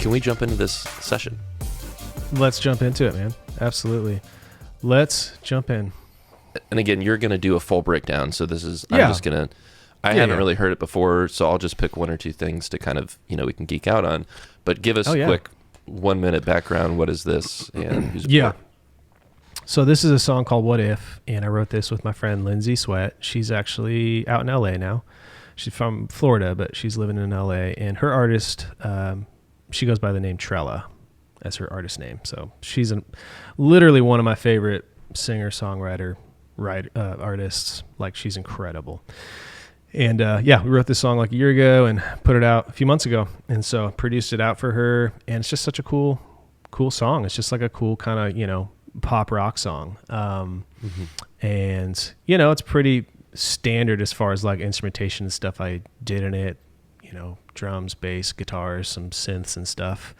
can we jump into this session? Let's jump into it, man. Absolutely. Let's jump in. And again, you're going to do a full breakdown. So this is, Yeah. I'm just going to, I haven't really heard it before. So I'll just pick one or two things to kind of, we can geek out on. But give us a quick 1 minute background. What is this? And who's it for? So this is a song called What If, and I wrote this with my friend Lindsay Sweat. She's actually out in LA now. She's from Florida, but she's living in LA. And her artist, she goes by the name Trella as her artist name. So she's literally one of my favorite singer-songwriter artists. Like, she's incredible. And we wrote this song like a year ago and put it out a few months ago. And so produced it out for her. And it's just such a cool song. It's just like a cool kind of, pop rock song. And, it's pretty standard as far as like instrumentation and stuff I did in it, drums, bass, guitars, some synths and stuff.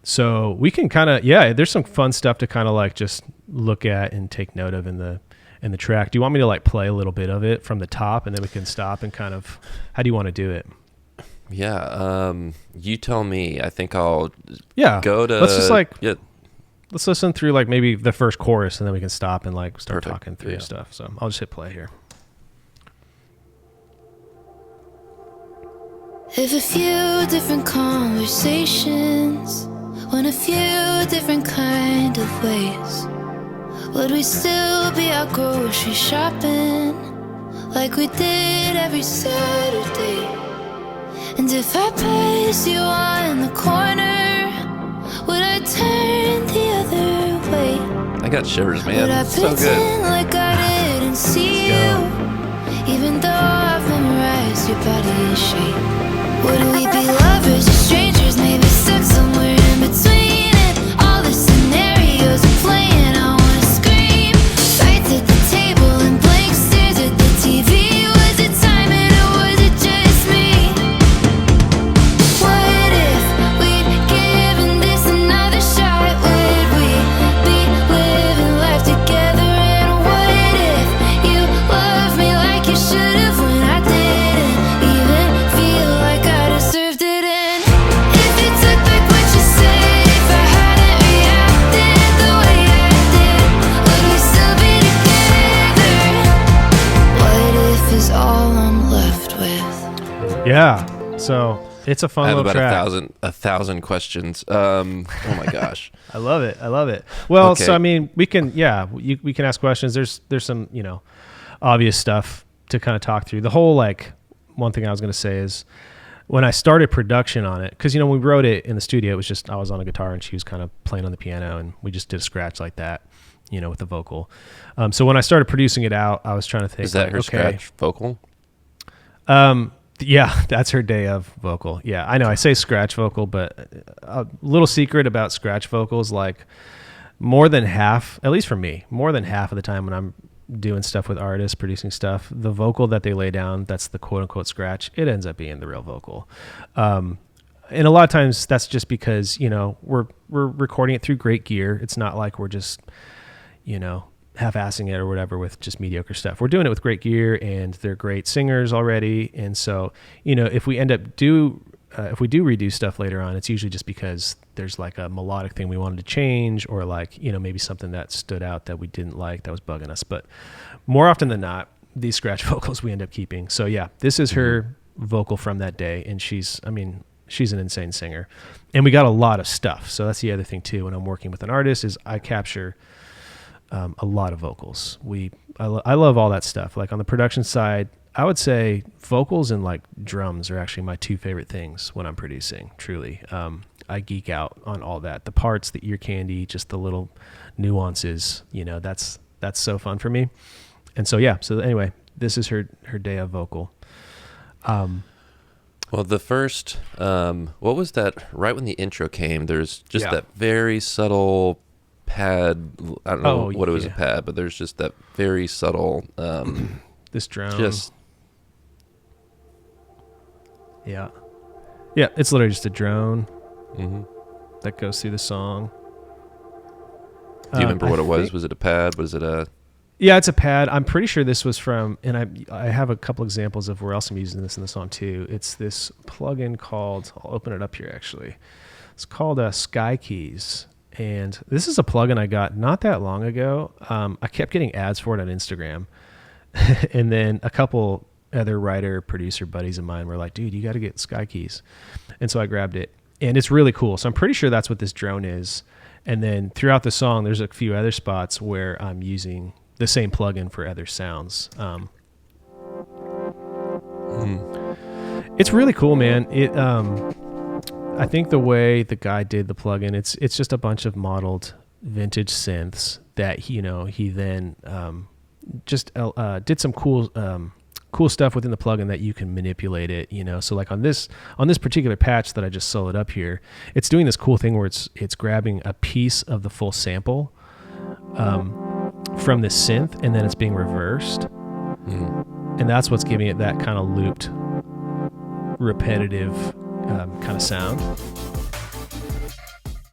So we can kind of, there's some fun stuff to kind of like just look at and take note of in the track. Do you want me to like play a little bit of it from the top and then we can stop and kind of, how do you want to do it? Yeah. You tell me. I think I'll go to, let's just like, let's listen through like maybe the first chorus and then we can stop and like start talking through stuff. So I'll just hit play here. If a few different conversations went a few different kind of ways, would we still be out grocery shopping like we did every Saturday? And if I passed you on the corner, would I turn the other way? I got shivers, man. Would I so good. pretend like I didn't see you, even though I've memorized your body shape? Would we be lovers or strangers, maybe stuck somewhere in between? And all the scenarios are playing, I wanna scream. Fights at the table and blank stares at the TV. Was it timing or was it just me? What if we'd given this another shot? Would we be living life together? And what if you loved me like you should've when I didn't even feel like I deserved it? And if you took back what you said, if I hadn't reacted the way I did, would we still be together? What if is all I'm left with? Yeah. So it's a fun I have little about track. a thousand questions. Oh my gosh. I love it. Well, Okay. so I mean, we can, we can ask questions. There's some, obvious stuff to kind of talk through. The whole, like, one thing I was going to say is when I started production on it, because, we wrote it in the studio, it was just, I was on a guitar and she was kind of playing on the piano and we just did a scratch like that, with the vocal. So when I started producing it out, I was trying to think, Is that like, her scratch vocal? Yeah, that's her day of vocal. Yeah, I know I say scratch vocal, but a little secret about scratch vocals, like more than half, at least for me, more than half of the time when I'm doing stuff with artists, producing stuff, the vocal that they lay down, that's the quote unquote scratch, it ends up being the real vocal. And a lot of times that's just because, we're recording it through great gear. It's not like we're just, half-assing it or whatever with just mediocre stuff. We're doing it with great gear and they're great singers already. And so, if we end up if we do redo stuff later on, it's usually just because there's like a melodic thing we wanted to change or like, maybe something that stood out that we didn't like that was bugging us. But more often than not, these scratch vocals we end up keeping. So yeah, this is her vocal from that day. And she's an insane singer. And we got a lot of stuff. So that's the other thing too. When I'm working with an artist is I capture a lot of vocals. I love all that stuff. Like on the production side, I would say vocals and like drums are actually my two favorite things when I'm producing, truly. I geek out on all that. The parts, the ear candy, just the little nuances, that's so fun for me. And so, so anyway, this is her day of vocal. Well, the first, what was that? Right when the intro came, there's just that very subtle pad. I don't know what it was a pad, but there's just that very subtle this drone. Just yeah, it's literally just a drone that goes through the song. Do you remember what it was? Was it a pad? Was it a Yeah, it's a pad. I'm pretty sure this was from, and I have a couple examples of where else I'm using this in the song too. It's this plugin called, I'll open it up here actually. It's called Sky Keys. And this is a plugin I got not that long ago. I kept getting ads for it on Instagram. And then a couple other writer, producer buddies of mine were like, dude, you got to get Sky Keys. And so I grabbed it. And it's really cool. So I'm pretty sure that's what this drone is. And then throughout the song, there's a few other spots where I'm using the same plugin for other sounds. It's really cool, man. I think the way the guy did the plugin, it's just a bunch of modeled vintage synths that he then just did some cool stuff within the plugin that you can manipulate it. So like on this particular patch that I just soloed up here, it's doing this cool thing where it's grabbing a piece of the full sample from the synth, and then it's being reversed. And that's what's giving it that kind of looped, repetitive kind of sound.